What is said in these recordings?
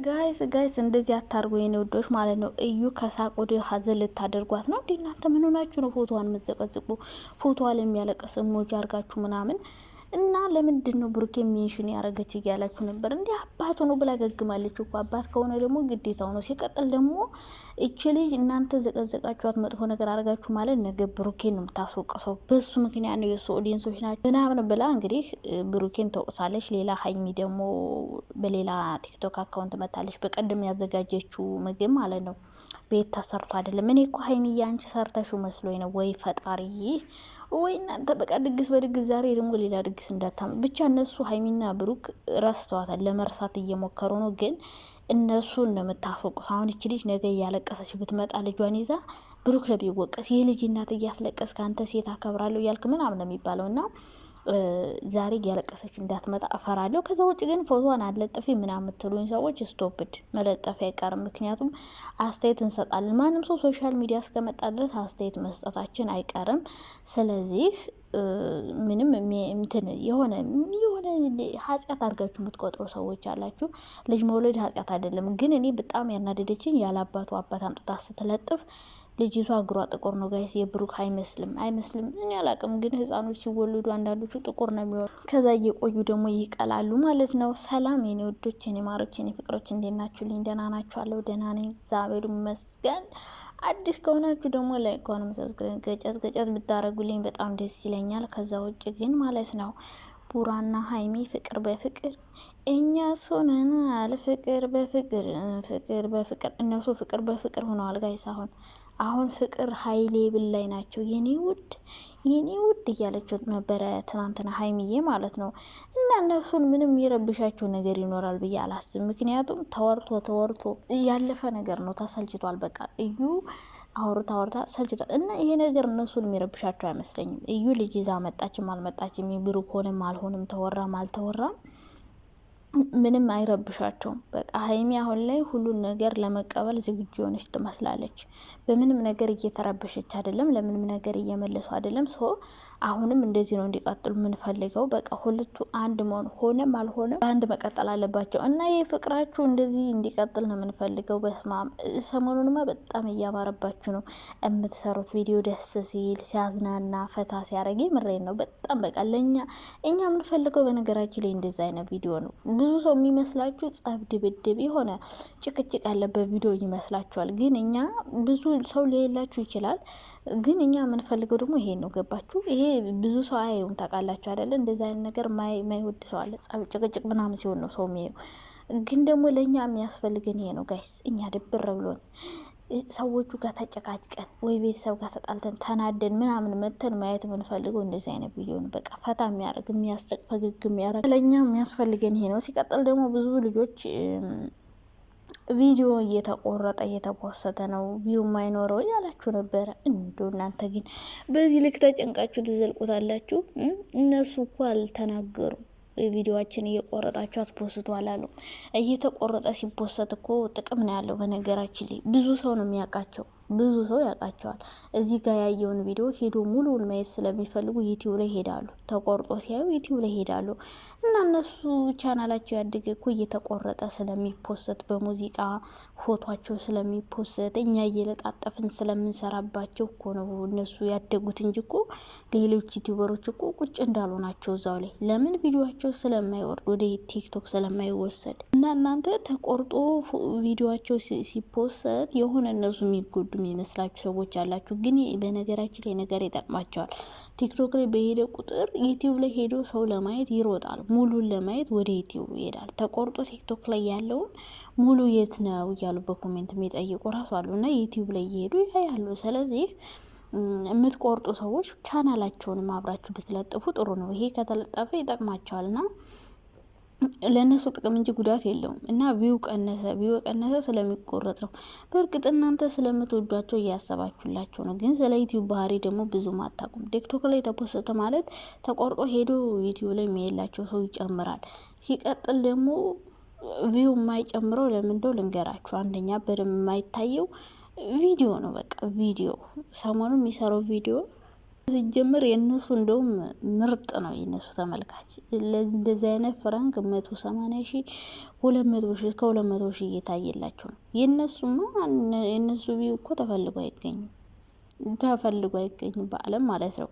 ጋይስ እንደዚህ አታርጉ የኔ ወዶች ማለት ነው። እዩ ከሳቅ ወደ ሀዘን ልታደርጓት ነው እንዴ? እናንተ ምን ሆናችሁ ነው ፎቶዋን የምትዘቀዝቁ? ፎቶዋ ላይ የሚያለቅስ ኢሞጂ አርጋችሁ ምናምን እና ለምንድን ነው ብሩኬ ሜንሽን ያረገች እያላችሁ ነበር እንዴ? አባቱ ነው ብላ ገግማለች እኮ። አባት ከሆነ ደግሞ ግዴታው ነው። ሲቀጥል ደግሞ እቺ ልጅ እናንተ ዘቀዘቃችኋት መጥፎ ነገር አረጋችሁ ማለት ነገ ብሩኬን ነው የምታስወቅሰው። በሱ ምክንያት ነው የሱ ኦዲየንሶች ናቸው ምናምን ብላ እንግዲህ ብሩኬን ተወቅሳለች። ሌላ ሀይሚ ደግሞ በሌላ ቲክቶክ አካውንት መታለች። በቀደም ያዘጋጀችው ምግብ ማለት ነው ቤት ተሰርቶ አይደለም። እኔ እኮ ሀይሚ ያንቺ ሰርተሽው መስሎኝ ነው። ወይ ፈጣሪ ወይ እናንተ በቃ ድግስ በድግስ ዛሬ ደግሞ ሌላ ድግስ እንዳታም ብቻ። እነሱ ሀይሚና ብሩክ ረስተዋታል፣ ለመርሳት እየሞከሩ ነው። ግን እነሱን ነው የምታፎቁት። አሁን እቺ ልጅ ነገ እያለቀሰች ብትመጣ ልጇን ይዛ ብሩክ ለቢወቀስ የልጅ እናት እያስለቀስ ከአንተ ሴት አከብራለሁ እያልክ ምናምን ነው የሚባለው እና ዛሬ እያለቀሰች እንዳትመጣ እፈራለሁ። ከዛ ውጭ ግን ፎቶዋን አለጥፊ ምናምን የምትሉኝ ሰዎች ስቶፕድ መለጠፍ አይቀርም። ምክንያቱም አስተያየት እንሰጣለን። ማንም ሰው ሶሻል ሚዲያ እስከመጣ ድረስ አስተያየት መስጠታችን አይቀርም። ስለዚህ ምንም እንትን የሆነ ኃጢአት አድርጋችሁ የምትቆጥሩ ሰዎች አላችሁ። ልጅ መውለድ ኃጢአት አይደለም። ግን እኔ በጣም ያናደደችኝ ያለ አባቱ አባት አምጥታ ስትለጥፍ ልጅቷ እግሯ ጥቁር ነው ጋይስ። የብሩክ አይመስልም እኔ አላቅም። ግን ህፃኖች ሲወለዱ አንዳንዶቹ ጥቁር ነው የሚሆኑ፣ ከዛ እየቆዩ ደግሞ ይቀላሉ ማለት ነው። ሰላም የኔ ወዶች፣ የኔ ማሮች፣ የኔ ፍቅሮች እንዴት ናችሁልኝ? ደህና ናችኋለሁ? ደህና ነኝ እግዚአብሔር ይመስገን። አዲስ ከሆናችሁ ደግሞ ላይክ ከሆነ ሰብስክራይብ ገጨት ብታረጉልኝ በጣም ደስ ይለኛል። ከዛ ውጭ ግን ማለት ነው ቡራና ሀይሚ ፍቅር በፍቅር እኛ ሶነናል። ፍቅር በፍቅር እነሱ ፍቅር በፍቅር ሆነዋል ጋይስ። አሁን ፍቅር ሀይሌ ብላይ ናቸው። የኔ ውድ እያለችው ነበረ ትናንትና ሀይሚዬ ማለት ነው። እና እነሱን ምንም የረብሻቸው ነገር ይኖራል ብዬ አላስብም። ምክንያቱም ተወርቶ ያለፈ ነገር ነው። ተሰልችቷል። በቃ እዩ አውርታ ሰልችቷል። እና ይሄ ነገር እነሱን የሚረብሻቸው አይመስለኝም። እዩ ልጅ ይዛ መጣችም አልመጣችም፣ ብሩክ ሆነም አልሆንም፣ ተወራም አልተወራም ምንም አይረብሻቸውም። በቃ ሀይሚ አሁን ላይ ሁሉን ነገር ለመቀበል ዝግጁ የሆነች ትመስላለች። በምንም ነገር እየተረበሸች አይደለም፣ ለምንም ነገር እየመለሱ አይደለም። አሁንም እንደዚህ ነው እንዲቀጥሉ የምንፈልገው። በቃ ሁለቱ አንድ መሆን ሆነም አልሆነም አንድ መቀጠል አለባቸው እና ይህ ፍቅራችሁ እንደዚህ እንዲቀጥል ነው የምንፈልገው። በስማም ሰሞኑንማ በጣም እያማረባችሁ ነው የምትሰሩት ቪዲዮ። ደስ ሲል ሲያዝናና ፈታ ሲያደርግ ምሬን ነው በጣም በቃ እኛ የምንፈልገው በነገራችን ላይ እንደዚህ አይነት ቪዲዮ ነው። ብዙ ሰው የሚመስላችሁ ጸብ፣ ድብድብ፣ የሆነ ጭቅጭቅ ያለበት ቪዲዮ ይመስላችኋል። ግን እኛ ብዙ ሰው ሊላችሁ ይችላል። ግን እኛ የምንፈልገው ደግሞ ይሄ ነው። ገባችሁ? ይሄ ብዙ ሰው አያዩም። ታውቃላችሁ አይደለ? እንደዚህ አይነት ነገር ማይወድ ሰው አለ። ጸብ፣ ጭቅጭቅ ምናምን ሲሆን ነው ሰው የሚያዩ። ግን ደግሞ ለእኛ የሚያስፈልገን ይሄ ነው ጋይስ። እኛ ድብር ብሎን ሰዎቹ ጋር ተጨቃጭቀን ወይ ቤተሰብ ጋር ተጣልተን ተናደን ምናምን መተን ማየት የምንፈልገው እንደዚህ አይነት ቪዲዮ ነው። በቃ ፈታ የሚያደርግ የሚያስቅ ፈገግ የሚያደርግ ለእኛ የሚያስፈልገን ይሄ ነው። ሲቀጥል ደግሞ ብዙ ልጆች ቪዲዮ እየተቆረጠ እየተፖሰተ ነው ቪው ማይኖረው ያላችሁ ነበረ። እናንተ ግን በዚህ ልክ ተጨንቃችሁ ትዘልቁታላችሁ። እነሱ እኮ አልተናገሩም። ቪዲዮአችን እየቆረጣችሁ አትፖስቱ አላሉ። እየተቆረጠ ሲፖሰት እኮ ጥቅም ነው ያለው። በነገራችን ላይ ብዙ ሰው ነው የሚያውቃቸው፣ ብዙ ሰው ያውቃቸዋል። እዚህ ጋር ያየውን ቪዲዮ ሄዶ ሙሉውን ማየት ስለሚፈልጉ ዩቲዩብ ላይ ሄዳሉ። ተቆርጦ ሲያዩ ዩቲዩብ ላይ ሄዳሉ። እና እነሱ ቻናላቸው ያደገ እኮ እየተቆረጠ ስለሚፖሰት በሙዚቃ ፎቷቸው ስለሚፖሰት እኛ እየለጣጠፍን ስለምንሰራባቸው እኮ ነው እነሱ ያደጉት እንጂ እኮ ሌሎች ዩቲዩበሮች እኮ ቁጭ እንዳሉ ናቸው እዛው ላይ። ለምን ቪዲዮቸው ስለማይወርድ ወደ ቲክቶክ ስለማይወሰድ እና እናንተ ተቆርጦ ቪዲዮቸው ሲፖሰት የሆነ እነሱ የሚጎዱ የሚመስላችሁ ሰዎች አላችሁ። ግን በነገራችን ላይ ነገር ይጠቅማቸዋል። ቲክቶክ ላይ በሄደ ቁጥር ዩቲዩብ ላይ ሄዶ ሰው ለማየት ይሮጣል። ሙሉን ለማየት ወደ ዩቲዩብ ይሄዳል። ተቆርጦ ቲክቶክ ላይ ያለውን ሙሉ የት ነው እያሉ በኮሜንት የሚጠይቁ ራሱ አሉ እና ዩቲዩብ ላይ እየሄዱ ያያሉ። ስለዚህ የምትቆርጡ ሰዎች ቻናላቸውን አብራችሁ ብትለጥፉ ጥሩ ነው። ይሄ ከተለጠፈ ይጠቅማቸዋል እና ለእነሱ ጥቅም እንጂ ጉዳት የለውም። እና ቪው ቀነሰ ስለሚቆረጥ ነው። በእርግጥ እናንተ ስለምትወዷቸው እያሰባችሁላቸው ነው። ግን ስለ ዩቲዩብ ባህሪ ደግሞ ብዙም አታውቁም። ቲክቶክ ላይ ተፖስተ ማለት ተቆርጦ ሄዶ ዩቲዩብ ላይ የሚሄላቸው ሰው ይጨምራል። ሲቀጥል ደግሞ ቪው የማይጨምረው ለምንደው ልንገራችሁ። አንደኛ በደንብ የማይታየው ቪዲዮ ነው። በቃ ቪዲዮ ሰሞኑን የሚሰራው ቪዲዮ ሲጀምር የእነሱ እንደውም ምርጥ ነው የእነሱ ተመልካች። እንደዚህ አይነት ፍራንክ 180 ሺህ 200 ሺህ ከ200 ሺህ እየታየላቸው ነው። የእነሱ ቪው እኮ ተፈልጎ አይገኝም በአለም ማለት ነው።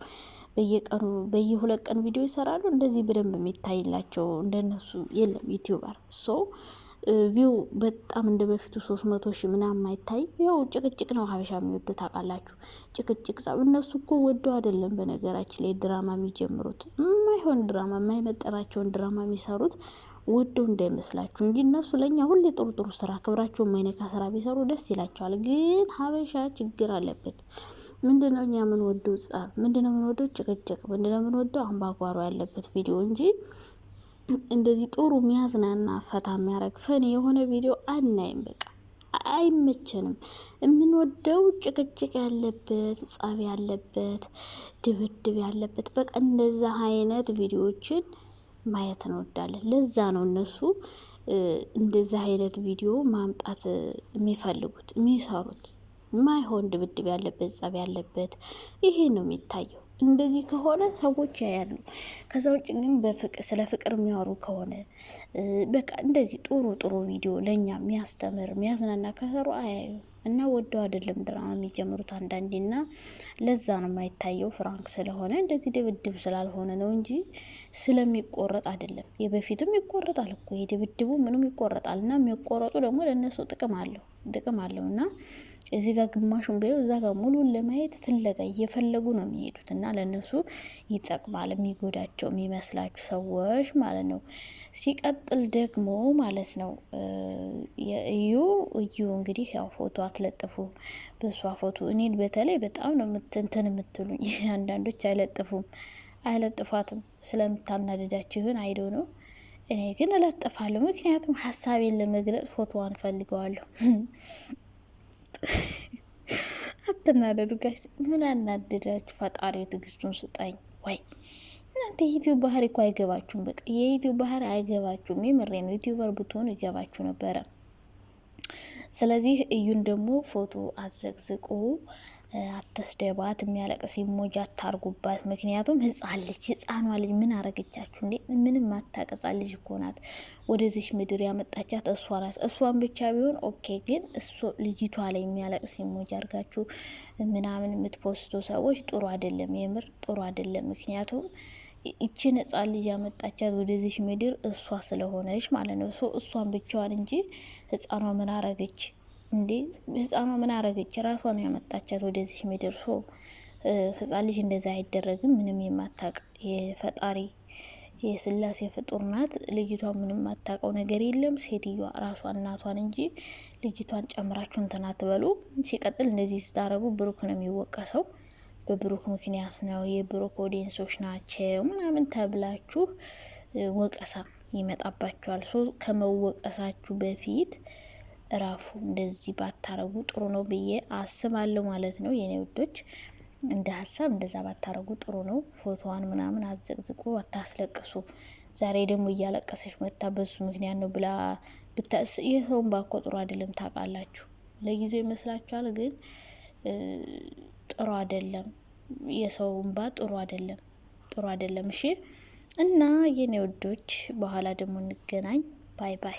በየቀኑ በየ2 ቀን ቪዲዮ ይሰራሉ። እንደዚህ በደንብ የሚታይላቸው እንደነሱ የለም ዩቲዩበር ቪው በጣም እንደ በፊቱ 300 ሺህ ምናምን አይታይ። ያው ጭቅጭቅ ነው ሀበሻ የሚወዱት ታውቃላችሁ። ጭቅጭቅ እነሱ እኮ ወደው አይደለም በነገራችን ላይ ድራማ የሚጀምሩት። የማይሆን ድራማ የማይመጠናቸውን ድራማ የሚሰሩት ወደው እንዳይመስላችሁ እንጂ እነሱ ለኛ ሁሌ ጥሩ ስራ ክብራቸው የማይነካ ስራ ቢሰሩ ደስ ይላቸዋል። ግን ሀበሻ ችግር አለበት። ምንድነው እኛ ምን ወደው ጸብ፣ ምንድነው ምን ወደው ጭቅጭቅ፣ ምንድነው ምን ወደው አምባጓሮ ያለበት ቪዲዮ እንጂ እንደዚህ ጥሩ የሚያዝናና ፈታ የሚያረግ ፈን የሆነ ቪዲዮ አናይም። በቃ አይመቸንም። የምንወደው ጭቅጭቅ ያለበት፣ ጸብ ያለበት፣ ድብድብ ያለበት በቃ እንደዛ አይነት ቪዲዮዎችን ማየት እንወዳለን። ለዛ ነው እነሱ እንደዛ አይነት ቪዲዮ ማምጣት የሚፈልጉት የሚሰሩት። ማይሆን ድብድብ ያለበት፣ ጸብ ያለበት ይሄ ነው የሚታየው። እንደዚህ ከሆነ ሰዎች ያያሉ። ከዛ ውጭ ግን ስለ ፍቅር የሚያወሩ ከሆነ በቃ እንደዚህ ጥሩ ቪዲዮ ለኛ የሚያስተምር የሚያዝናና ከሰሩ አያዩ እና ወደው አይደለም ድራማ የሚጀምሩት አንዳንዴና ለዛ ነው የማይታየው። ፍራንክ ስለሆነ እንደዚህ ድብድብ ስላልሆነ ነው እንጂ ስለሚቆረጥ አይደለም። የበፊትም ይቆረጣል እኮ የድብድቡ ምንም ይቆረጣል። እና የሚቆረጡ ደግሞ ለእነሱ ጥቅም አለው እና እዚህ ጋር ግማሹን በይው እዛ ጋር ሙሉን ለማየት ፍለጋ እየፈለጉ ነው የሚሄዱት እና ለነሱ ይጠቅማል። የሚጎዳቸው የሚመስላችሁ ሰዎች ማለት ነው። ሲቀጥል ደግሞ ማለት ነው የእዩ እንግዲህ ያው ፎቶ አትለጥፉ። በሷ ፎቶ እኔን በተለይ በጣም ነው እንትን የምትሉኝ። አንዳንዶች አይለጥፏትም ስለምታናደዳችሁ ይሁን አይዶ ነው። እኔ ግን እለጥፋለሁ፣ ምክንያቱም ሀሳቤን ለመግለጽ ፎቶዋን ፈልገዋለሁ። አትናደዱ ጋይስ። ምን አናደዳችሁ? ፈጣሪው ትዕግስቱን ስጠኝ። ወይ እናንተ የዩቲዩብ ባህሪ እኮ አይገባችሁም። በቃ የዩቲዩብ ባህሪ አይገባችሁም። የምሬ ነው። ዩቲዩበር ብትሆኑ ይገባችሁ ነበረ። ስለዚህ እዩን ደግሞ ፎቶ አዘግዝቁ፣ አትስደባት፣ የሚያለቅስ ኢሞጂ አታርጉባት። ምክንያቱም ህፃኗ ልጅ ምን አረገቻችሁ እንዴ? ምንም ማታቀጻ ልጅ እኮ ናት። ወደዚች ምድር ያመጣቻት እሷ ናት። እሷን ብቻ ቢሆን ኦኬ፣ ግን ልጅቷ ላይ የሚያለቅስ ኢሞጂ አርጋችሁ ምናምን የምትፖስቱ ሰዎች ጥሩ አይደለም። የምር ጥሩ አይደለም። ምክንያቱም ይችን ህፃን ልጅ ያመጣቻት ወደዚች ምድር እሷ ስለሆነች ማለት ነው። እሷን ብቻዋን እንጂ ህፃኗ ምን አረገች እንዴ? ህፃኗ ምን አረገች? ራሷ ነው ያመጣቻት ወደዚህ ምድር። ህፃን ልጅ እንደዛ አይደረግም። ምንም የማታቅ የፈጣሪ የስላሴ ፍጡር ናት ልጅቷ። ምንም የማታቀው ነገር የለም። ሴትዮዋ ራሷ እናቷን እንጂ ልጅቷን ጨምራችሁ እንትን አትበሉ። ሲቀጥል እንደዚህ ስታረጉ ብሩክ ነው የሚወቀሰው። በብሩክ ምክንያት ነው፣ የብሩክ ኦዲየንሶች ናቸው ምናምን ተብላችሁ ወቀሳ ይመጣባችኋል። ከመወቀሳችሁ በፊት ራፉ። እንደዚህ ባታረጉ ጥሩ ነው ብዬ አስባለሁ ማለት ነው የኔ ውዶች። እንደ ሀሳብ እንደዛ ባታረጉ ጥሩ ነው። ፎቶዋን ምናምን አዘቅዝቁ፣ አታስለቅሱ። ዛሬ ደግሞ እያለቀሰች መታ በሱ ምክንያት ነው ብላ የሰውን ባኮ ጥሩ አይደለም ታውቃላችሁ። ለጊዜው ይመስላችኋል፣ ግን ጥሩ አይደለም። የሰውን ባ ጥሩ አይደለም። እሺ እና የኔ ውዶች በኋላ ደግሞ እንገናኝ። ባይ ባይ።